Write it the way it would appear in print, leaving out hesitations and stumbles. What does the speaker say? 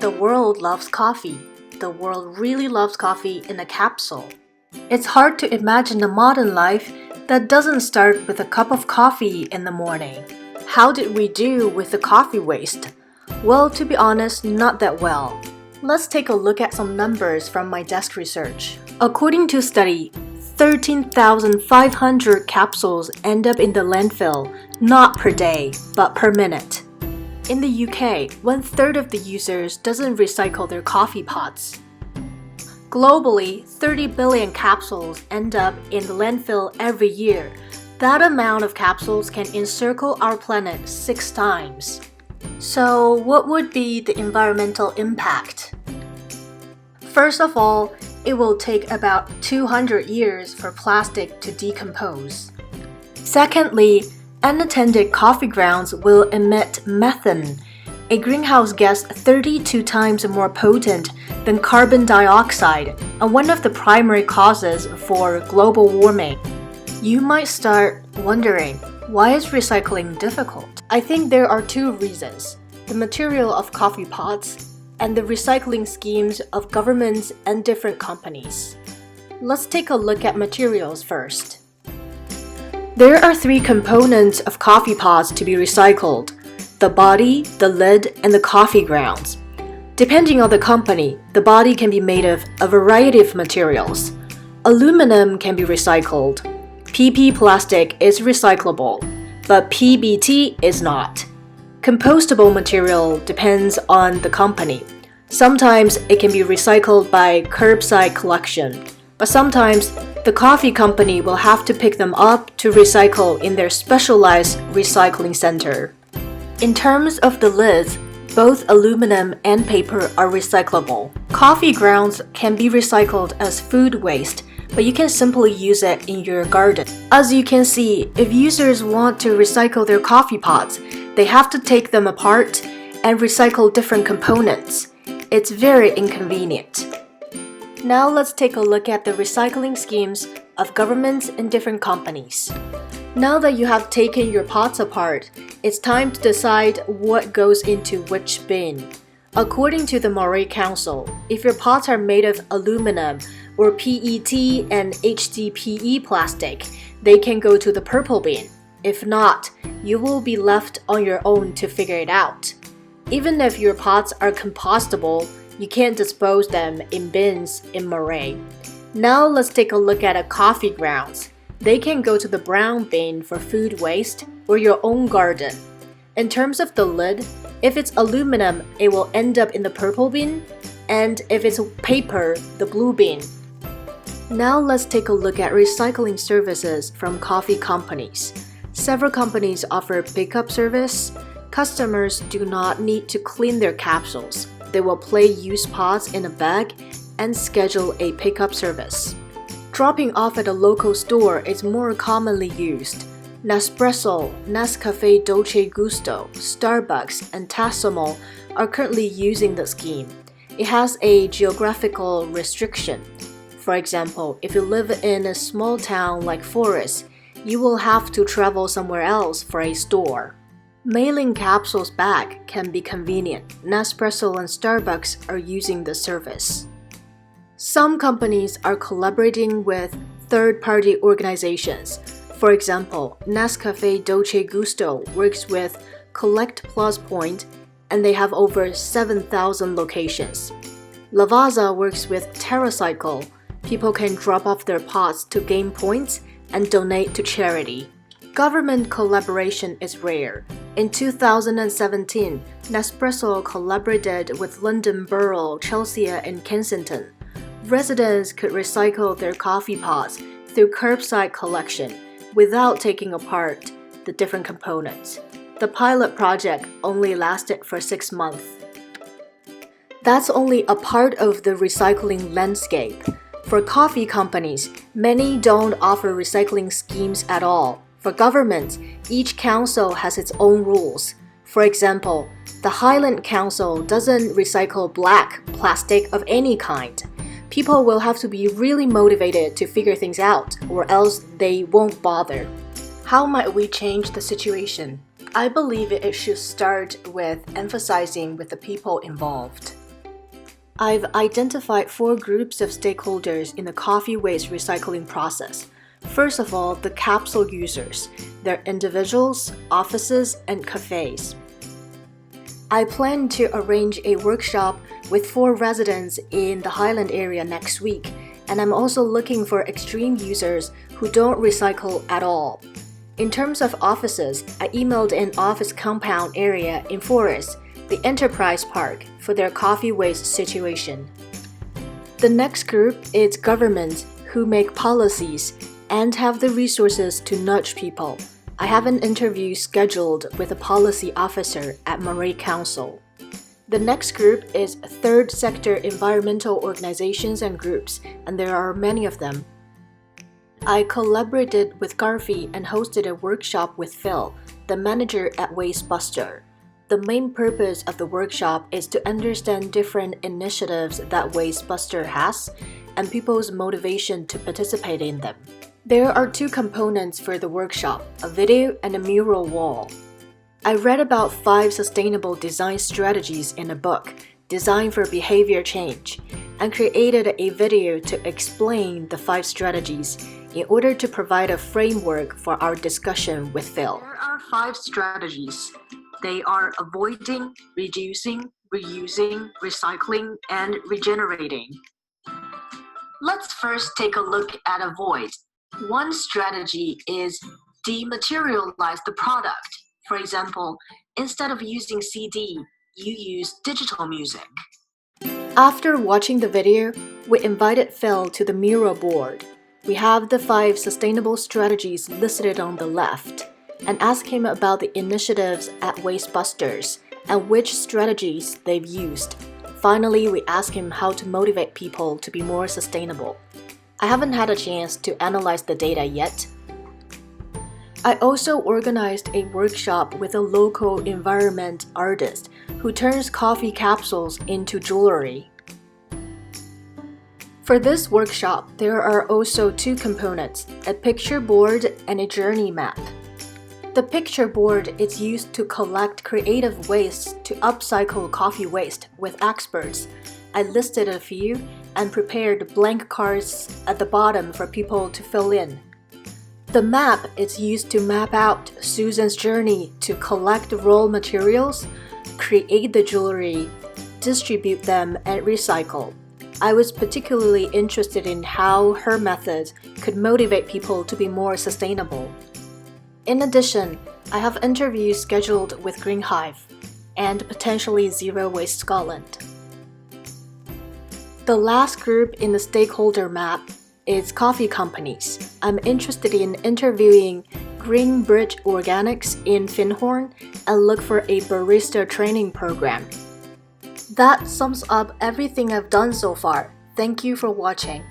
The world loves coffee. The world really loves coffee in a capsule. It's hard to imagine a modern life that doesn't start with a cup of coffee in the morning. How did we do with the coffee waste? Well, to be honest, not that well. Let's take a look at some numbers from my desk research. According to a study, 13,500 capsules end up in the landfill, not per day, but per minute. In the UK, 1/3 of the users doesn't recycle their coffee pots. Globally, 30 billion capsules end up in the landfill every year. That amount of capsules can encircle our planet 6 times. So, what would be the environmental impact? First of all, it will take about 200 years for plastic to decompose. Secondly, unattended coffee grounds will emit methane, a greenhouse gas 32 times more potent than carbon dioxide and one of the primary causes for global warming. You might start wondering, why is recycling difficult? I think there are 2 reasons: the material of coffee pots and the recycling schemes of governments and different companies. Let's take a look at materials first. There are 3 components of coffee pots to be recycled: the body, the lid, and the coffee grounds. Depending on the company, the body can be made of a variety of materials. Aluminum can be recycled. PP plastic is recyclable, but PBT is not. Compostable material depends on the company. Sometimes it can be recycled by curbside collection, but sometimes the coffee company will have to pick them up to recycle in their specialized recycling center. In terms of the lids, both aluminum and paper are recyclable. Coffee grounds can be recycled as food waste, but you can simply use it in your garden. As you can see, if users want to recycle their coffee pots, they have to take them apart and recycle different components. It's very inconvenient. Now let's take a look at the recycling schemes of governments and different companies. Now that you have taken your pots apart, it's time to decide what goes into which bin. According to the Moray Council, if your pots are made of aluminum or PET and HDPE plastic, they can go to the purple bin. If not, you will be left on your own to figure it out. Even if your pots are compostable, you can't dispose them in bins in Moray. Now let's take a look at coffee grounds. They can go to the brown bin for food waste or your own garden. In terms of the lid, if it's aluminum, it will end up in the purple bin, and if it's paper, the blue bin. Now let's take a look at recycling services from coffee companies. Several companies offer pickup service. Customers do not need to clean their capsules. They will place used pots in a bag and schedule a pickup service. Dropping off at a local store is more commonly used. Nespresso, Nescafé Dolce Gusto, Starbucks, and Tassimo are currently using the scheme. It has a geographical restriction. For example, if you live in a small town like Forest, you will have to travel somewhere else for a store. Mailing capsules back can be convenient. Nespresso and Starbucks are using the service. Some companies are collaborating with third-party organizations. For example, Nescafé Dolce Gusto works with Collect Plus Point, and they have over 7,000 locations. Lavazza works with TerraCycle. People can drop off their pots to gain points and donate to charity. Government collaboration is rare. In 2017, Nespresso collaborated with London Borough, Chelsea, and Kensington. Residents could recycle their coffee pots through curbside collection without taking apart the different components. The pilot project only lasted for 6 months. That's only a part of the recycling landscape. For coffee companies, many don't offer recycling schemes at all. For governments, each council has its own rules. For example, the Highland Council doesn't recycle black plastic of any kind. People will have to be really motivated to figure things out, or else they won't bother. How might we change the situation? I believe it should start with emphasizing with the people involved. I've identified 4 groups of stakeholders in the coffee waste recycling process. First of all, the capsule users. They're individuals, offices, and cafes. I plan to arrange a workshop with 4 residents in the Highland area next week, and I'm also looking for extreme users who don't recycle at all. In terms of offices, I emailed an office compound area in Forest, the Enterprise Park, for their coffee waste situation. The next group is governments who make policies and have the resources to nudge people. I have an interview scheduled with a policy officer at Murray Council. The next group is third sector environmental organizations and groups, and there are many of them. I collaborated with Garfi and hosted a workshop with Phil, the manager at WasteBuster. The main purpose of the workshop is to understand different initiatives that WasteBuster has and people's motivation to participate in them. There are 2 components for the workshop, a video and a mural wall. I read about 5 sustainable design strategies in a book, Design for Behavior Change, and created a video to explain the 5 strategies in order to provide a framework for our discussion with Phil. There are 5 strategies. They are avoiding, reducing, reusing, recycling, and regenerating. Let's first take a look at avoid. One strategy is dematerialize the product. For example, instead of using CD, you use digital music. After watching the video, we invited Phil to the mural board. We have the 5 sustainable strategies listed on the left, and asked him about the initiatives at WasteBusters and which strategies they've used. Finally, we asked him how to motivate people to be more sustainable. I haven't had a chance to analyze the data yet. I also organized a workshop with a local environment artist who turns coffee capsules into jewelry. For this workshop, there are also 2 components, a picture board and a journey map. The picture board is used to collect creative ways to upcycle coffee waste with experts. I listed a few and prepared blank cards at the bottom for people to fill in. The map is used to map out Susan's journey to collect raw materials, create the jewelry, distribute them, and recycle. I was particularly interested in how her methods could motivate people to be more sustainable. In addition, I have interviews scheduled with Green Hive and potentially Zero Waste Scotland. The last group in the stakeholder map is coffee companies. I'm interested in interviewing Greenbridge Organics in Findhorn and look for a barista training program. That sums up everything I've done so far. Thank you for watching.